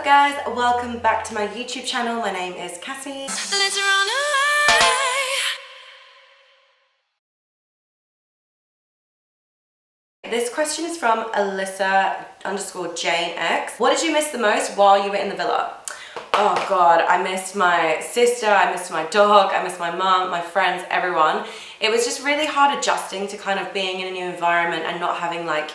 guys? Welcome back to my YouTube channel. My name is Cassie. Let's run away. This question is from Alyssa_JaneX. What did you miss the most while you were in the villa? Oh God, I missed my sister, I missed my dog, I missed my mum, my friends, everyone. It was just really hard adjusting to kind of being in a new environment and not having like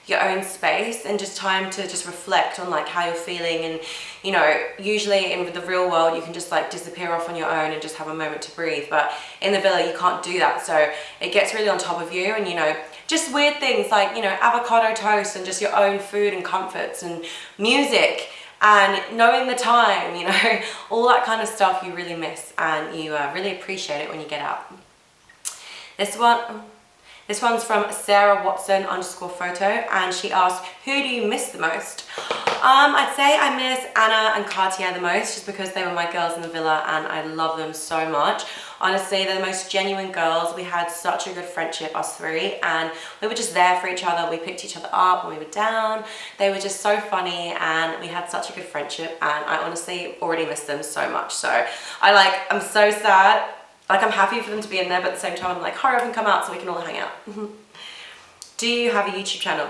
your own space and just time to just reflect on like how you're feeling. And you know, usually in the real world you can just like disappear off on your own and just have a moment to breathe, but in the villa you can't do that, so it gets really on top of you. And you know, just weird things like, you know, avocado toast and just your own food and comforts and music and knowing the time, you know, all that kind of stuff you really miss, and you really appreciate it when you get out. This one's from Sarah Watson _photo, and she asked, who do you miss the most? I'd say I miss Adam and Cartier the most, just because they were my girls in the villa and I love them so much. Honestly, they're the most genuine girls. We had such a good friendship, us three, and we were just there for each other. We picked each other up when we were down. They were just so funny and we had such a good friendship, and I honestly already miss them so much. So I'm so sad. Like, I'm happy for them to be in there, but at the same time I'm like, hurry up and come out so we can all hang out. Do you have a YouTube channel?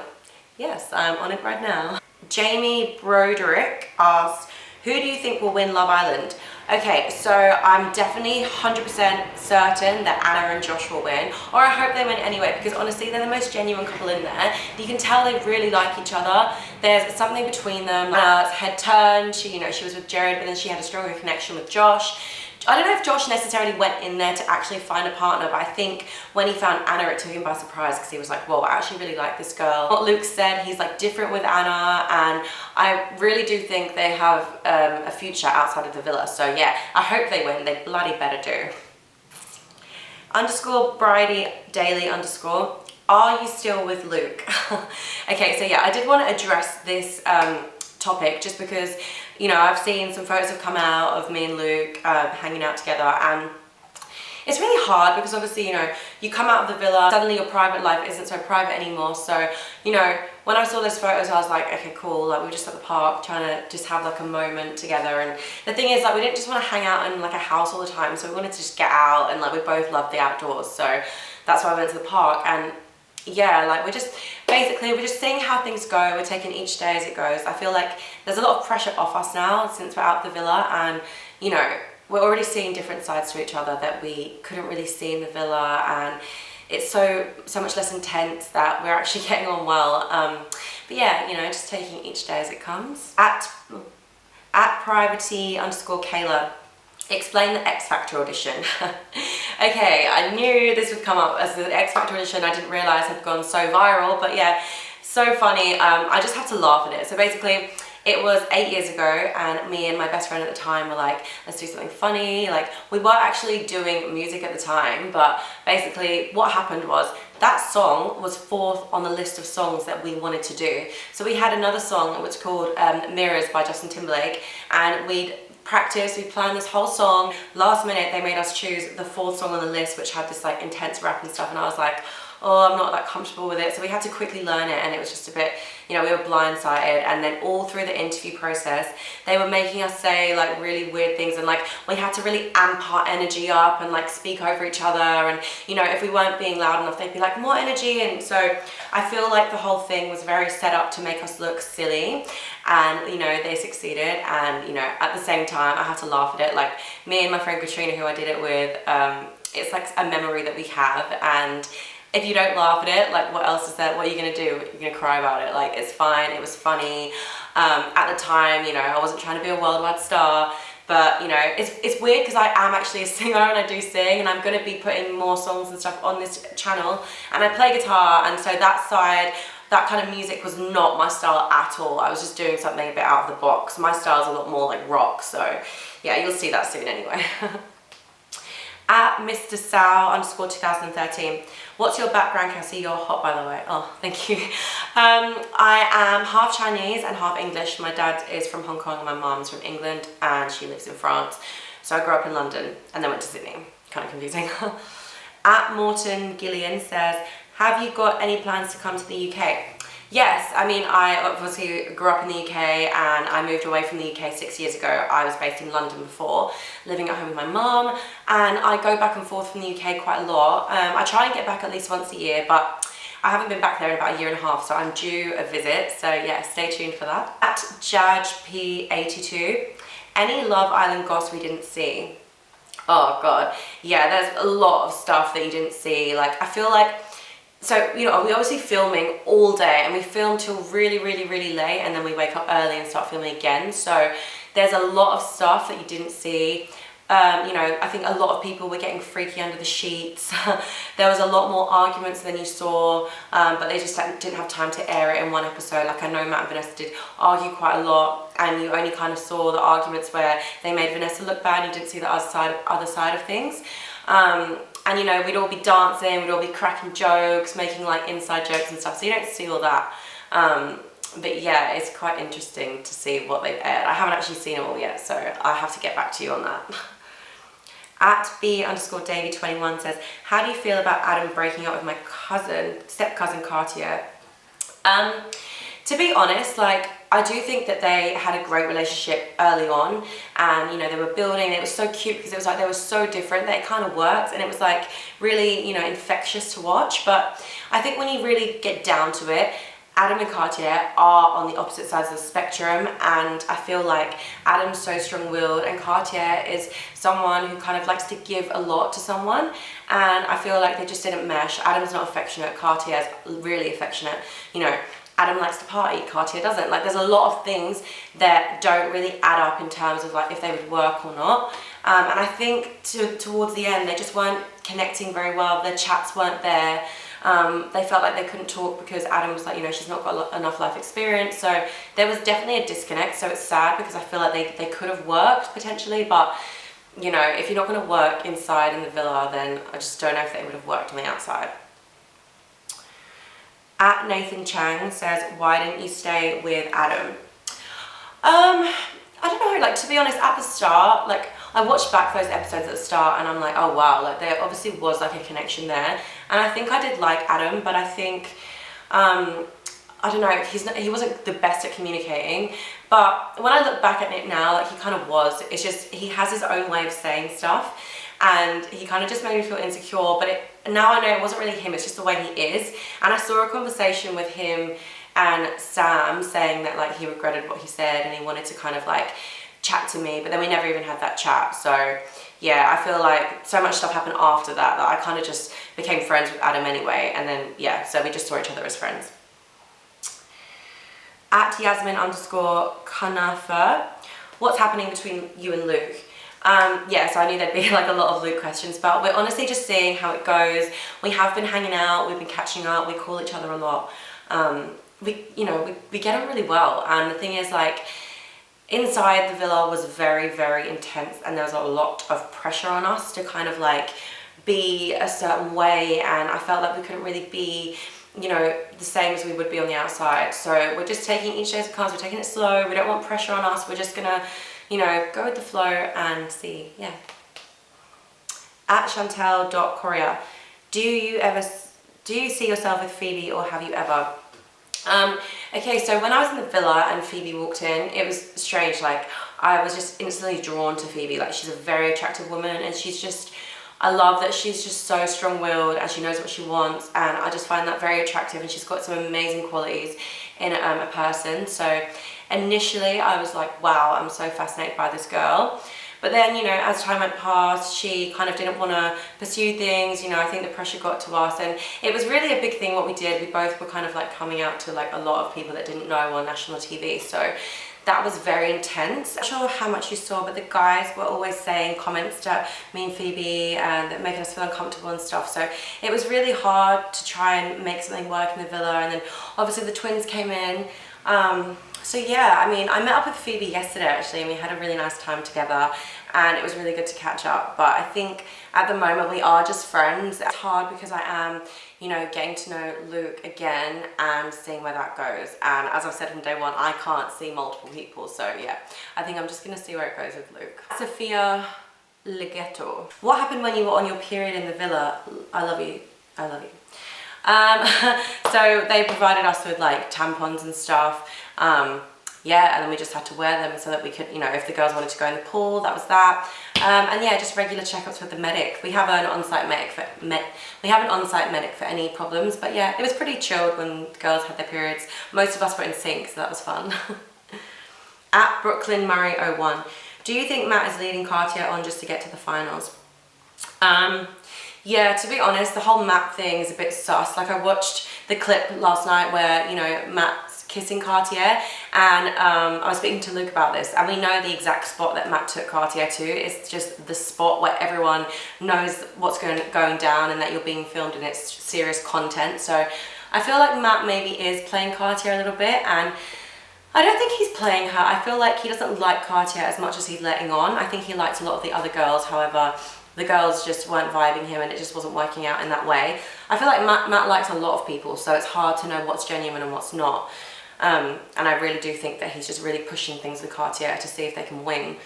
Yes, I'm on it right now. Jamie Broderick asked, who do you think will win Love Island? Okay, so I'm definitely 100% certain that Anna and Josh will win, or I hope they win anyway, because honestly they're the most genuine couple in there. You can tell they really like each other. There's something between them. Anna's head turned, she was with Jared, but then she had a stronger connection with Josh. I don't know if Josh necessarily went in there to actually find a partner, but I think when he found Anna, it took him by surprise, because he was like, whoa, I actually really like this girl. What Luke said, he's like different with Anna, and I really do think they have a future outside of the villa. So yeah, I hope they win. They bloody better do. _Bridie Daily _ are you still with Luke? Okay, so yeah, I did want to address this topic just because, you know, I've seen some photos have come out of me and Luke hanging out together, and it's really hard because obviously, you know, you come out of the villa, suddenly your private life isn't so private anymore. So, you know, when I saw those photos, I was like, okay, cool. Like, we were just at the park trying to just have like a moment together. And the thing is, like, we didn't just want to hang out in like a house all the time. So we wanted to just get out, and like we both loved the outdoors. So that's why I went to the park. And yeah, like we're just seeing how things go. We're taking each day as it goes. I feel like there's a lot of pressure off us now since we're out of the villa, and you know, we're already seeing different sides to each other that we couldn't really see in the villa, and it's so much less intense that we're actually getting on well. But yeah, you know, just taking each day as it comes. At Private _Kayla, explain the X Factor audition. Okay, I knew this would come up as the X Factor audition. I didn't realize had gone so viral, but yeah, so funny. I just have to laugh at it. So basically, it was 8 years ago, and me and my best friend at the time were like, let's do something funny. Like, we were actually doing music at the time, but basically what happened was that song was 4th on the list of songs that we wanted to do. So we had another song which was called Mirrors by Justin Timberlake, and we'd practice, we planned this whole song. Last minute they made us choose the 4th song on the list, which had this like intense rap and stuff, and I was like, oh, I'm not that comfortable with it. So we had to quickly learn it, and it was just a bit, you know, we were blindsided. And then all through the interview process, they were making us say like really weird things, and like we had to really amp our energy up and like speak over each other. And you know, if we weren't being loud enough, they'd be like, more energy. And so I feel like the whole thing was very set up to make us look silly, and you know, they succeeded. And you know, at the same time, I have to laugh at it. Like, me and my friend Katrina, who I did it with, it's like a memory that we have, and if you don't laugh at it, like, what else is that? What are you gonna do? You're gonna cry about it. Like, it's fine. It was funny. At the time, you know, I wasn't trying to be a worldwide star, but you know, it's weird because I am actually a singer and I do sing, and I'm gonna be putting more songs and stuff on this channel, and I play guitar, and so that side, that kind of music was not my style at all. I was just doing something a bit out of the box. My style's a lot more like rock, so yeah, you'll see that soon anyway. At Mr. Sao _2013, what's your background, Cassie? You're hot, by the way. Oh, thank you. I am half Chinese and half English. My dad is from Hong Kong and my mom's from England, and she lives in France. So I grew up in London and then went to Sydney. Kind of confusing. At Morton Gillian says, have you got any plans to come to the UK? Yes, I mean, I obviously grew up in the UK and I moved away from the UK 6 years ago. I was based in London before, living at home with my mum, and I go back and forth from the UK quite a lot. I try and get back at least once a year, but I haven't been back there in about a year and a half, so I'm due a visit. So yeah, stay tuned for that. At JudgeP82, any Love Island goss we didn't see? Oh God, yeah, there's a lot of stuff that you didn't see. Like, I feel like, so, you know, we're obviously filming all day and we film till really, really, really late, and then we wake up early and start filming again. So there's a lot of stuff that you didn't see. You know, I think a lot of people were getting freaky under the sheets. There was a lot more arguments than you saw, but they just didn't have time to air it in one episode. Like, I know Matt and Vanessa did argue quite a lot, and you only kind of saw the arguments where they made Vanessa look bad. You didn't see the other side of things. And you know, we'd all be dancing, we'd all be cracking jokes, making like inside jokes and stuff, so you don't see all that. But yeah, it's quite interesting to see what they've aired. I haven't actually seen it all yet, so I have to get back to you on that. At B_Davy21 says, how do you feel about Adam breaking up with my step-cousin Cartier? To be honest, like, I do think that they had a great relationship early on, and you know, they were building. It was so cute because it was like they were so different that it kind of worked, and it was like really, you know, infectious to watch. But I think when you really get down to it, Adam and Cartier are on the opposite sides of the spectrum, and I feel like Adam's so strong-willed and Cartier is someone who kind of likes to give a lot to someone, and I feel like they just didn't mesh. Adam's not affectionate, Cartier's really affectionate. You know, Adam likes to party, Cartier doesn't. Like, there's a lot of things that don't really add up in terms of like if they would work or not. And I think towards the end, they just weren't connecting very well. Their chats weren't there. They felt like they couldn't talk because Adam was like, you know, she's not got enough life experience. So there was definitely a disconnect. So it's sad because I feel like they could have worked potentially, but you know, if you're not going to work inside in the villa, then I just don't know if they would have worked on the outside. At Nathan Chang says, why didn't you stay with Adam? I don't know, like, to be honest, at the start, like, I watched back those episodes at the start and I'm like, oh wow, like there obviously was like a connection there. And I think I did like Adam, but I think, I don't know, he wasn't the best at communicating. But when I look back at it now, like, he kind of was. It's just, he has his own way of saying stuff, and he kind of just made me feel insecure. But now I know it wasn't really him, it's just the way he is. And I saw a conversation with him and Sam saying that like he regretted what he said and he wanted to kind of like chat to me, but then we never even had that chat. So yeah, I feel like so much stuff happened after that I kind of just became friends with Adam anyway, and then yeah, so we just saw each other as friends. At Yasmin_Kanafa, what's happening between you and Luke? Yeah, so I knew there'd be like a lot of Luke questions, but we're honestly just seeing how it goes. We have been hanging out, we've been catching up, we call each other a lot. We get on really well, and the thing is, like, inside the villa was very, very intense, and there was a lot of pressure on us to kind of like be a certain way, and I felt like we couldn't really be, you know, the same as we would be on the outside. So we're just taking each day as it comes, we're taking it slow, we don't want pressure on us, we're just gonna, you know, go with the flow and see, yeah. At Chantel.Coria, do you see yourself with Phoebe, or have you ever? Okay, so when I was in the villa and Phoebe walked in, it was strange. Like, I was just instantly drawn to Phoebe. Like, she's a very attractive woman, and she's just, I love that she's just so strong-willed and she knows what she wants, and I just find that very attractive, and she's got some amazing qualities in a person. So initially I was like, wow, I'm so fascinated by this girl. But then, you know, as time went past, she kind of didn't want to pursue things. You know, I think the pressure got to us, and it was really a big thing what we did. We both were kind of like coming out to like a lot of people that didn't know on national TV. So that was very intense. I'm not sure how much you saw, but the guys were always saying comments to me and Phoebe and that making us feel uncomfortable and stuff. So it was really hard to try and make something work in the villa. And then obviously the twins came in. So yeah, I mean, I met up with Phoebe yesterday actually, and we had a really nice time together, and it was really good to catch up. But I think at the moment we are just friends. It's hard because I am, you know, getting to know Luke again and seeing where that goes. And as I've said from day one, I can't see multiple people. So yeah, I think I'm just gonna see where it goes with Luke. Sophia Legetto, what happened when you were on your period in the villa? I love you. I love you. So they provided us with like tampons and stuff. Yeah, and then we just had to wear them so that we could, you know, if the girls wanted to go in the pool, that was that. And yeah, just regular checkups with the medic. We have an on-site medic for any problems, but yeah, it was pretty chilled when the girls had their periods. Most of us were in sync, so that was fun. At Brooklyn Murray 01, do you think Matt is leading Cartier on just to get to the finals? Yeah, to be honest, the whole Matt thing is a bit sus. Like, I watched the clip last night where, you know, Matt's kissing Cartier, and I was speaking to Luke about this, and we know the exact spot that Matt took Cartier to. It's just the spot where everyone knows what's going down and that you're being filmed and it's serious content. So I feel like Matt maybe is playing Cartier a little bit, and I don't think he's playing her. I feel like he doesn't like Cartier as much as he's letting on. I think he liked a lot of the other girls, however, the girls just weren't vibing him and it just wasn't working out in that way. I feel like Matt likes a lot of people, so it's hard to know what's genuine and what's not. And I really do think that he's just really pushing things with Cartier to see if they can win.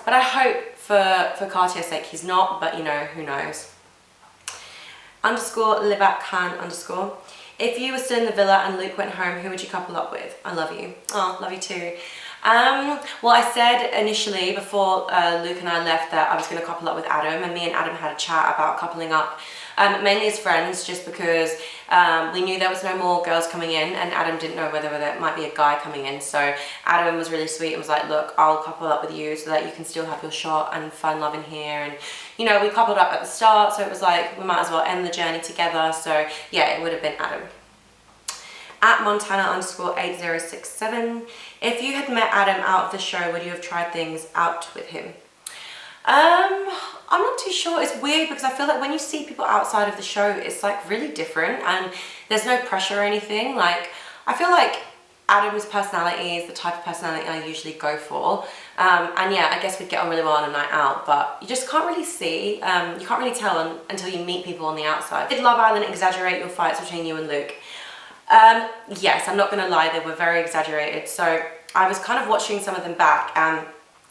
But I hope for Cartier's sake he's not, but you know, who knows. _Libak_Khan_. If you were still in the villa and Luke went home, who would you couple up with? I love you. Oh, love you too. Well, I said initially before Luke and I left that I was going to couple up with Adam, and me and Adam had a chat about coupling up, mainly as friends, just because we knew there was no more girls coming in, and Adam didn't know whether there might be a guy coming in. So Adam was really sweet and was like, look, I'll couple up with you so that you can still have your shot and find love in here. And you know, we coupled up at the start, so it was like we might as well end the journey together. So yeah, it would have been Adam. At Montana_8067, if you had met Adam out of the show, would you have tried things out with him? I'm not too sure. It's weird because I feel like when you see people outside of the show, it's like really different and there's no pressure or anything. Like, I feel like Adam's personality is the type of personality I usually go for. And yeah, I guess we'd get on really well on a night out, but you just can't really see, you can't really tell until you meet people on the outside. Did Love Island exaggerate your fights between you and Luke? Yes, I'm not gonna lie, they were very exaggerated. So I was kind of watching some of them back, and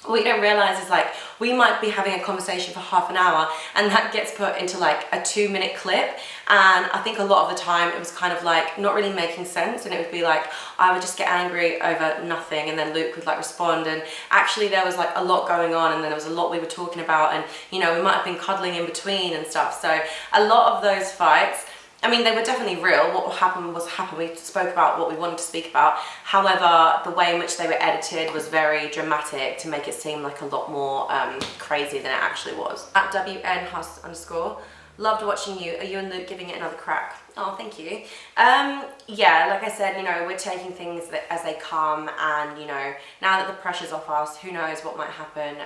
what you don't realize is like we might be having a conversation for half an hour and that gets put into like a 2-minute clip, and I think a lot of the time it was kind of like not really making sense, and it would be like I would just get angry over nothing and then Luke would like respond, and actually there was like a lot going on and then there was a lot we were talking about, and you know, we might have been cuddling in between and stuff. So a lot of those fights, I mean, they were definitely real. What happened was happened. We spoke about what we wanted to speak about. However, the way in which they were edited was very dramatic to make it seem like a lot more crazy than it actually was. At WN_, loved watching you. Are you and Luke giving it another crack? Oh, thank you. Yeah, like I said, you know, we're taking things as they come, and you know, now that the pressure's off us, who knows what might happen.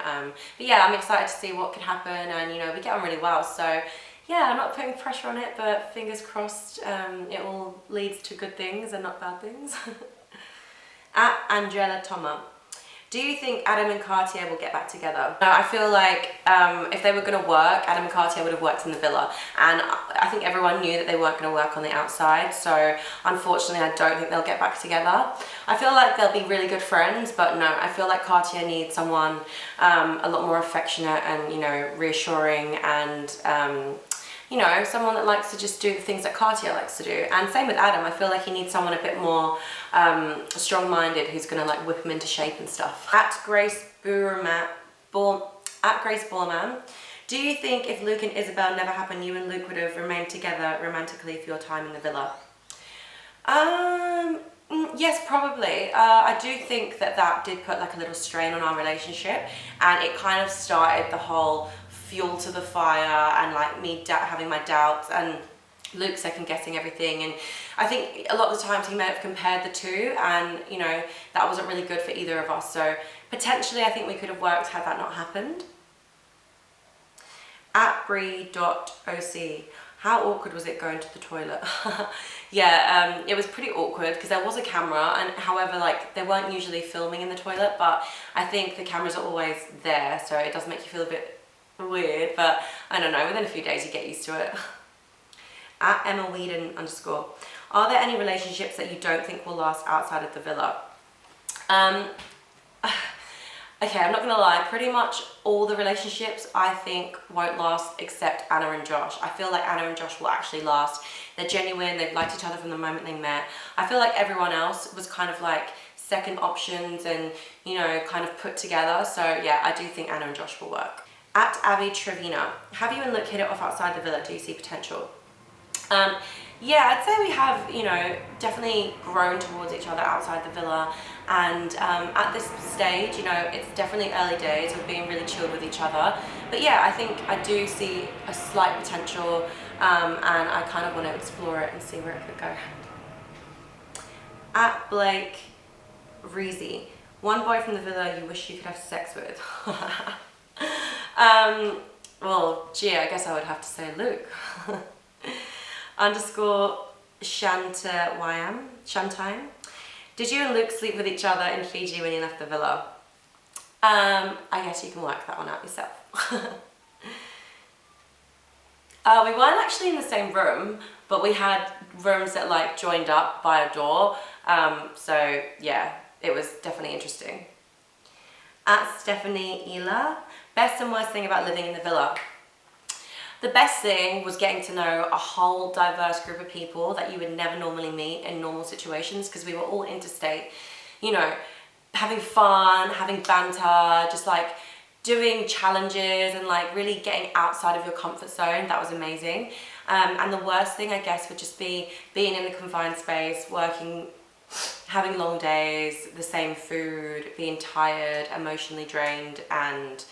But yeah, I'm excited to see what could happen, and you know, we get on really well. So yeah, I'm not putting pressure on it, but fingers crossed it all leads to good things and not bad things. At Angela Thomas, do you think Adam and Cartier will get back together? I feel like if they were going to work, Adam and Cartier would have worked in the villa, and I think everyone knew that they weren't going to work on the outside, so unfortunately I don't think they'll get back together. I feel like they'll be really good friends, but no, I feel like Cartier needs someone a lot more affectionate and, you know, reassuring, and you know, someone that likes to just do the things that Cartier likes to do. And same with Adam, I feel like he needs someone a bit more strong-minded who's gonna like whip him into shape and stuff. At Grace Borman, do you think if Luke and Isabelle never happened, you and Luke would have remained together romantically for your time in the villa? Yes, probably. I do think that did put like a little strain on our relationship, and it kind of started the whole fuel to the fire, and like me having my doubts and Luke second guessing everything. And I think a lot of the times he may have compared the two, and you know, that wasn't really good for either of us. So potentially I think we could have worked had that not happened. At Bree.oc, how awkward was it going to the toilet? Yeah, it was pretty awkward because there was a camera, and however, like they weren't usually filming in the toilet, but I think the cameras are always there, so it does make you feel a bit weird, but I don't know, within a few days you get used to it. At Emma Whedon_, are there any relationships that you don't think will last outside of the villa? Okay, I'm not gonna lie, pretty much all the relationships I think won't last except Anna and Josh. I feel like Anna and Josh will actually last. They're genuine, they've liked each other from the moment they met. I feel like everyone else was kind of like second options and, you know, kind of put together. So yeah, I do think Anna and Josh will work. At Abby Trevina, have you and Luke hit it off outside the villa? Do you see potential? Yeah, I'd say we have, you know, definitely grown towards each other outside the villa, and at this stage, you know, it's definitely early days of being really chilled with each other. But yeah, I think I do see a slight potential, and I kind of want to explore it and see where it could go. At Blake Reezy, one boy from the villa you wish you could have sex with. Well, gee, I guess I would have to say Luke. Underscore Shantime. Did you and Luke sleep with each other in Fiji when you left the villa? I guess you can work that one out yourself. We weren't actually in the same room, but we had rooms that like joined up by a door. So yeah, it was definitely interesting. At Stephanie Ela, best and worst thing about living in the villa. The best thing was getting to know a whole diverse group of people that you would never normally meet in normal situations, because we were all interstate, you know, having fun, having banter, just like doing challenges and like really getting outside of your comfort zone. That was amazing. And the worst thing, I guess, would just be being in a confined space, working, having long days, the same food, being tired, emotionally drained, and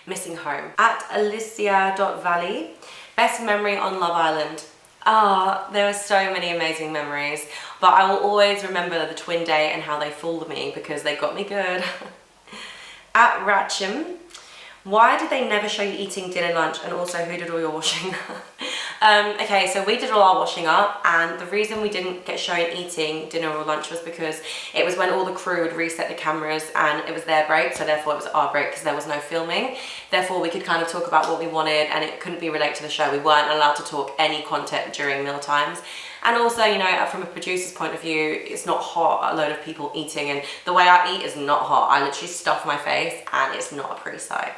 missing home. At Alicia.Valley, best memory on Love Island. There were so many amazing memories, but I will always remember the twin date and how they fooled me, because they got me good. At Ratcham, why did they never show you eating dinner, lunch, and also who did all your washing? Okay, so we did all our washing up, and the reason we didn't get shown eating dinner or lunch was because it was when all the crew would reset the cameras and it was their break, so therefore it was our break because there was no filming. Therefore we could kind of talk about what we wanted and it couldn't be related to the show. We weren't allowed to talk any content during meal times. And also, you know, from a producer's point of view, it's not hot, a load of people eating, and the way I eat is not hot. I literally stuff my face and it's not a pretty sight.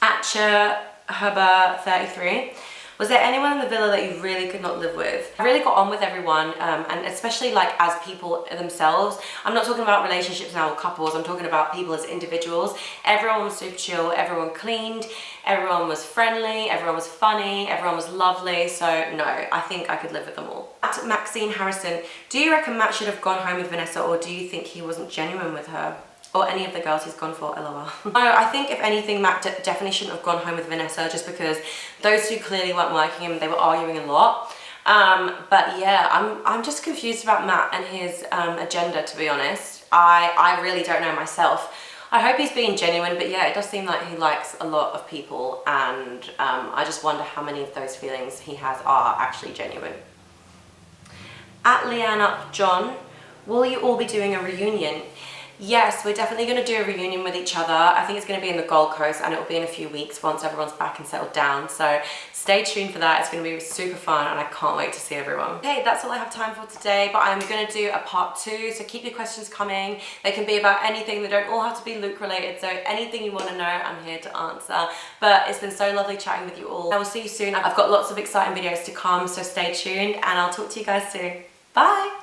Atcha Herber 33. Was there anyone in the villa that you really could not live with? I really got on with everyone, and especially like as people themselves. I'm not talking about relationships now or couples, I'm talking about people as individuals. Everyone was super chill, everyone cleaned, everyone was friendly, everyone was funny, everyone was lovely, so no, I think I could live with them all. At Maxine Harrison, do you reckon Matt should have gone home with Vanessa, or do you think he wasn't genuine with her? Or any of the girls he's gone for, lol. No, I think if anything, Matt definitely shouldn't have gone home with Vanessa, just because those two clearly weren't working and they were arguing a lot. But yeah, I'm just confused about Matt and his agenda, to be honest. I really don't know myself. I hope he's being genuine, but yeah, it does seem like he likes a lot of people, and I just wonder how many of those feelings he has are actually genuine. At Leanna John, will you all be doing a reunion? Yes, we're definitely going to do a reunion with each other. I think it's going to be in the Gold Coast, and it will be in a few weeks once everyone's back and settled down. So stay tuned for that. It's going to be super fun and I can't wait to see everyone. Okay, that's all I have time for today, but I'm going to do a part 2. So keep your questions coming. They can be about anything. They don't all have to be Luke related. So anything you want to know, I'm here to answer. But it's been so lovely chatting with you all. I will see you soon. I've got lots of exciting videos to come, so stay tuned and I'll talk to you guys soon. Bye.